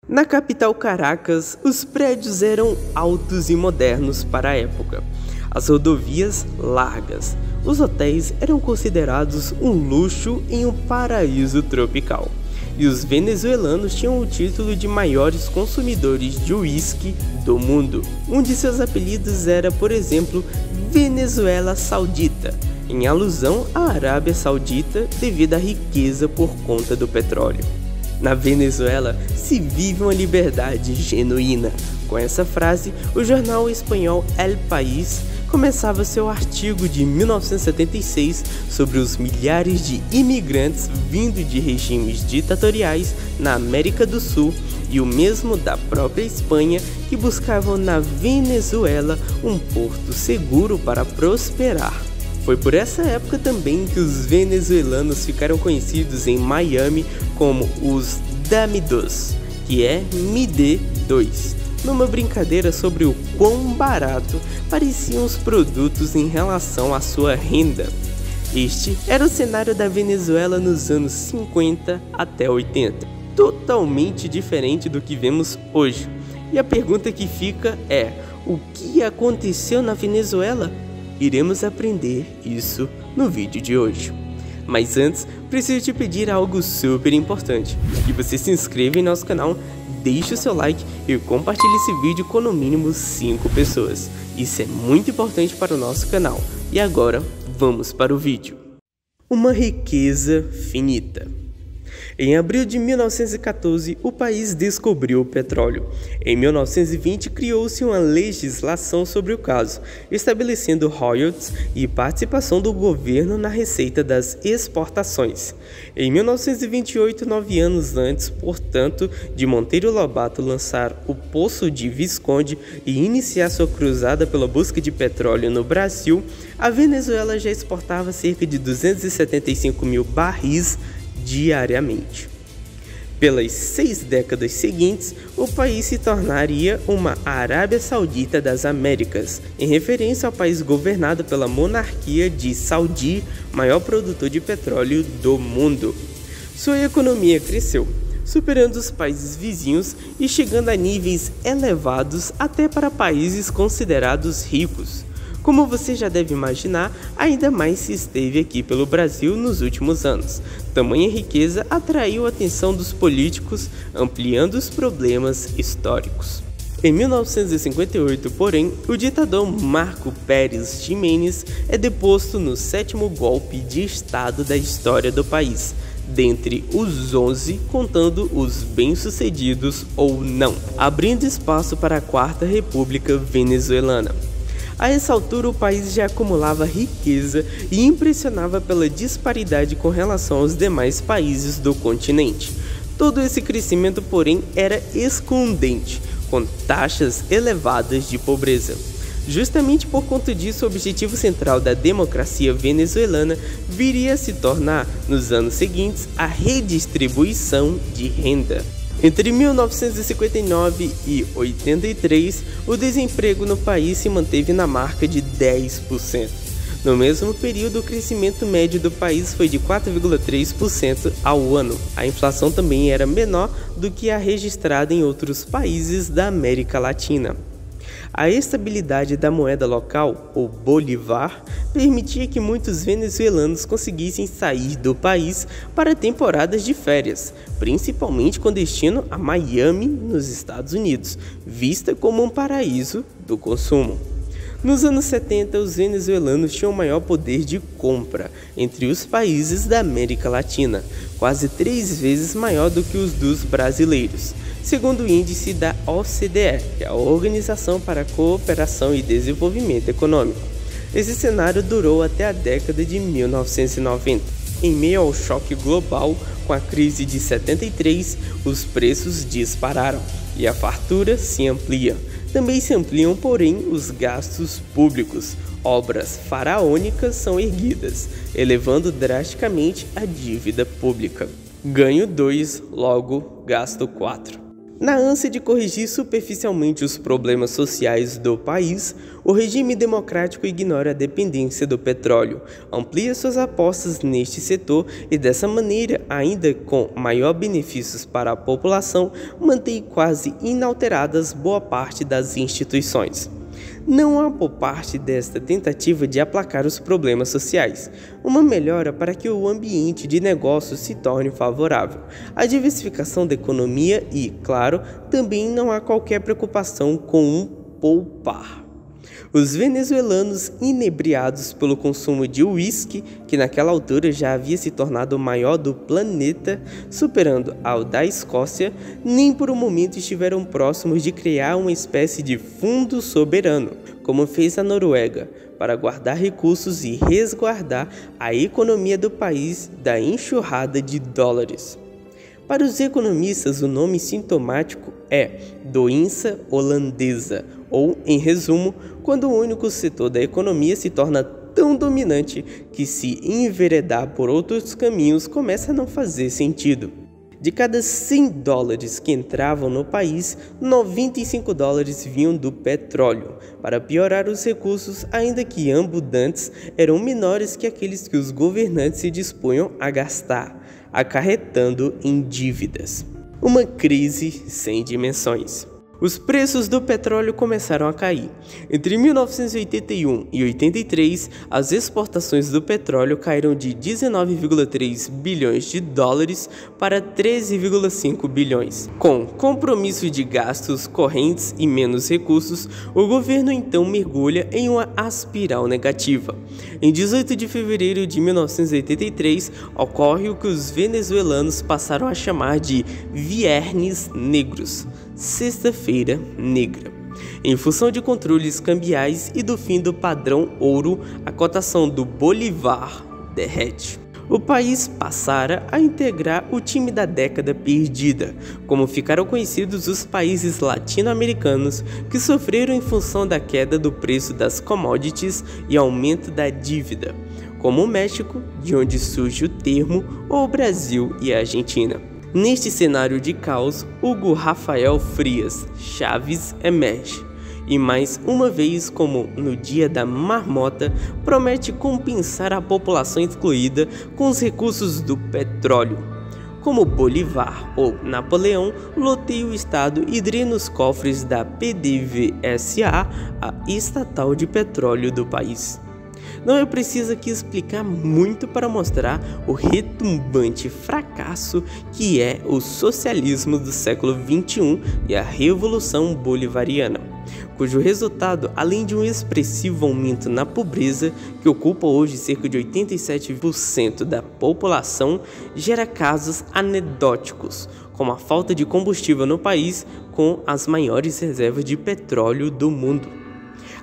Na capital Caracas, os prédios eram altos e modernos para a época, as rodovias largas, os hotéis eram considerados um luxo em um paraíso tropical, e os venezuelanos tinham o título de maiores consumidores de uísque do mundo. Um de seus apelidos era, por exemplo, Venezuela Saudita, em alusão à Arábia Saudita devido à riqueza por conta do petróleo. Na Venezuela se vive uma liberdade genuína. Com essa frase, o jornal espanhol El País começava seu artigo de 1976 sobre os milhares de imigrantes vindo de regimes ditatoriais na América do Sul e o mesmo da própria Espanha que buscavam na Venezuela um porto seguro para prosperar. Foi por essa época também que os venezuelanos ficaram conhecidos em Miami como os Dame Dos, que é Me Dê Dois, numa brincadeira sobre o quão barato pareciam os produtos em relação à sua renda. Este era o cenário da Venezuela nos anos 50 até 80, totalmente diferente do que vemos hoje. E a pergunta que fica é: o que aconteceu na Venezuela? Iremos aprender isso no vídeo de hoje. Mas antes, preciso te pedir algo super importante, que você se inscreva em nosso canal, deixe o seu like e compartilhe esse vídeo com no mínimo 5 pessoas. Isso é muito importante para o nosso canal. E agora, vamos para o vídeo. Uma riqueza finita. Em abril de 1914, o país descobriu o petróleo. Em 1920, criou-se uma legislação sobre o caso, estabelecendo royalties e participação do governo na receita das exportações. Em 1928, 9 anos antes, portanto, de Monteiro Lobato lançar o Poço de Visconde e iniciar sua cruzada pela busca de petróleo no Brasil, a Venezuela já exportava cerca de 275 mil barris diariamente. Pelas 6 décadas seguintes, o país se tornaria uma Arábia Saudita das Américas, em referência ao país governado pela monarquia de Saudi, maior produtor de petróleo do mundo. Sua economia cresceu, superando os países vizinhos e chegando a níveis elevados até para países considerados ricos. Como você já deve imaginar, ainda mais se esteve aqui pelo Brasil nos últimos anos. Tamanha riqueza atraiu a atenção dos políticos, ampliando os problemas históricos. Em 1958, porém, o ditador Marco Pérez Jiménez é deposto no 7º golpe de Estado da história do país, dentre os 11 contando os bem-sucedidos ou não, abrindo espaço para a 4ª República Venezuelana. A essa altura, o país já acumulava riqueza e impressionava pela disparidade com relação aos demais países do continente. Todo esse crescimento, porém, era escondente, com taxas elevadas de pobreza. Justamente por conta disso, o objetivo central da democracia venezuelana viria a se tornar, nos anos seguintes, a redistribuição de renda. Entre 1959 e 83, o desemprego no país se manteve na marca de 10%. No mesmo período, o crescimento médio do país foi de 4,3% ao ano. A inflação também era menor do que a registrada em outros países da América Latina. A estabilidade da moeda local, o bolívar, permitia que muitos venezuelanos conseguissem sair do país para temporadas de férias, principalmente com destino a Miami, nos Estados Unidos, vista como um paraíso do consumo. Nos anos 70, os venezuelanos tinham maior poder de compra entre os países da América Latina, quase 3 vezes maior do que os dos brasileiros, segundo o índice da OCDE, que é a Organização para a Cooperação e Desenvolvimento Econômico. Esse cenário durou até a década de 1990. Em meio ao choque global, com a crise de 73, os preços dispararam e a fartura se amplia. Também se ampliam, porém, os gastos públicos. Obras faraônicas são erguidas, elevando drasticamente a dívida pública. Ganho 2, logo gasto 4. Na ânsia de corrigir superficialmente os problemas sociais do país, o regime democrático ignora a dependência do petróleo, amplia suas apostas neste setor e, dessa maneira, ainda com maior benefícios para a população, mantém quase inalteradas boa parte das instituições. Não há por parte desta tentativa de aplacar os problemas sociais uma melhora para que o ambiente de negócios se torne favorável, a diversificação da economia e, claro, também não há qualquer preocupação com poupar. Os venezuelanos, inebriados pelo consumo de uísque, que naquela altura já havia se tornado o maior do planeta, superando ao da Escócia, nem por um momento estiveram próximos de criar uma espécie de fundo soberano, como fez a Noruega, para guardar recursos e resguardar a economia do país da enxurrada de dólares. Para os economistas, o nome sintomático é doença holandesa, ou, em resumo, quando o único setor da economia se torna tão dominante que se enveredar por outros caminhos começa a não fazer sentido. De cada 100 dólares que entravam no país, 95 dólares vinham do petróleo. Para piorar os recursos, ainda que abundantes, eram menores que aqueles que os governantes se dispunham a gastar, acarretando em dívidas. Uma crise sem dimensões. Os preços do petróleo começaram a cair. Entre 1981 e 83, as exportações do petróleo caíram de 19,3 bilhões de dólares para 13,5 bilhões. Com compromisso de gastos correntes e menos recursos, o governo então mergulha em uma espiral negativa. Em 18 de fevereiro de 1983, ocorre o que os venezuelanos passaram a chamar de Viernes Negros, Sexta-feira Negra. Em função de controles cambiais e do fim do padrão ouro, a cotação do Bolívar derrete. O país passara a integrar o time da década perdida, como ficaram conhecidos os países latino-americanos que sofreram em função da queda do preço das commodities e aumento da dívida, como o México, de onde surge o termo, ou o Brasil e a Argentina. Neste cenário de caos, Hugo Rafael Frias Chaves emerge e, mais uma vez, como no dia da marmota, promete compensar a população excluída com os recursos do petróleo. Como Bolívar ou Napoleão, loteia o Estado e drena os cofres da PDVSA, a estatal de petróleo do país. Não é preciso aqui explicar muito para mostrar o retumbante fracasso que é o socialismo do século XXI e a Revolução Bolivariana, cujo resultado, além de um expressivo aumento na pobreza, que ocupa hoje cerca de 87% da população, gera casos anedóticos, como a falta de combustível no país com as maiores reservas de petróleo do mundo.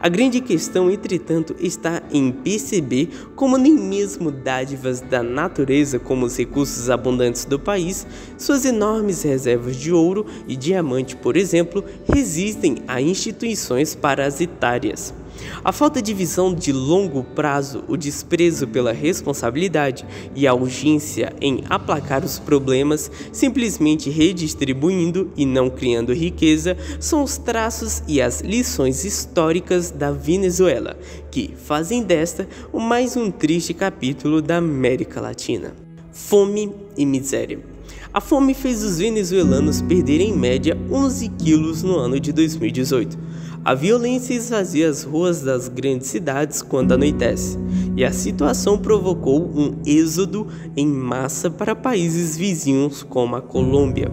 A grande questão, entretanto, está em perceber como nem mesmo dádivas da natureza, como os recursos abundantes do país, suas enormes reservas de ouro e diamante, por exemplo, resistem a instituições parasitárias. A falta de visão de longo prazo, o desprezo pela responsabilidade e a urgência em aplacar os problemas, simplesmente redistribuindo e não criando riqueza, são os traços e as lições históricas da Venezuela, que fazem desta mais um triste capítulo da América Latina. Fome e miséria. A fome fez os venezuelanos perderem em média 11 quilos no ano de 2018. A violência esvazia as ruas das grandes cidades quando anoitece, e a situação provocou um êxodo em massa para países vizinhos como a Colômbia.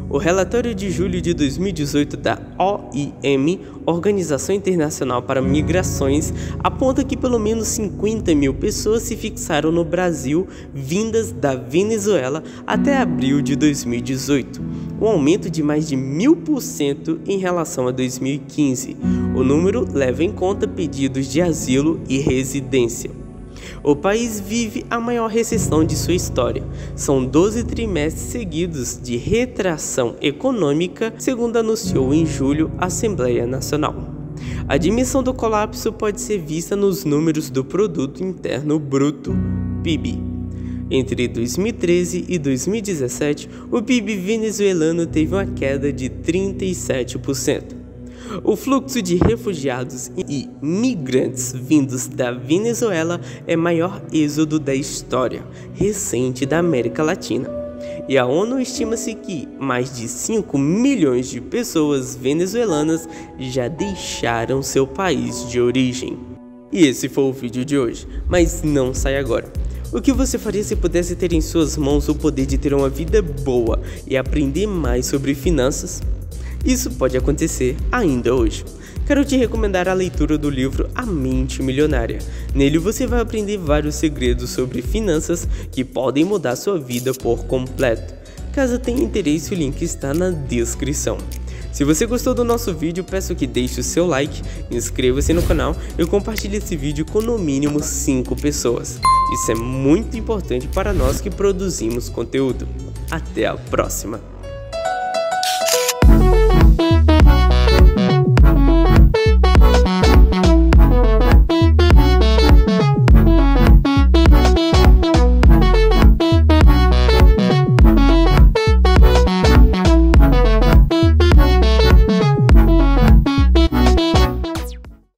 O relatório de julho de 2018 da OIM, Organização Internacional para Migrações, aponta que pelo menos 50 mil pessoas se fixaram no Brasil vindas da Venezuela até abril de 2018, um aumento de mais de 1000% em relação a 2015. O número leva em conta pedidos de asilo e residência. O país vive a maior recessão de sua história. São 12 trimestres seguidos de retração econômica, segundo anunciou em julho a Assembleia Nacional. A dimensão do colapso pode ser vista nos números do Produto Interno Bruto, PIB. Entre 2013 e 2017, o PIB venezuelano teve uma queda de 37%. O fluxo de refugiados e migrantes vindos da Venezuela é o maior êxodo da história recente da América Latina. E a ONU estima-se que mais de 5 milhões de pessoas venezuelanas já deixaram seu país de origem. E esse foi o vídeo de hoje, mas não sai agora. O que você faria se pudesse ter em suas mãos o poder de ter uma vida boa e aprender mais sobre finanças? Isso pode acontecer ainda hoje. Quero te recomendar a leitura do livro A Mente Milionária. Nele você vai aprender vários segredos sobre finanças que podem mudar sua vida por completo. Caso tenha interesse, o link está na descrição. Se você gostou do nosso vídeo, peço que deixe o seu like, inscreva-se no canal e compartilhe esse vídeo com no mínimo 5 pessoas. Isso é muito importante para nós que produzimos conteúdo. Até a próxima!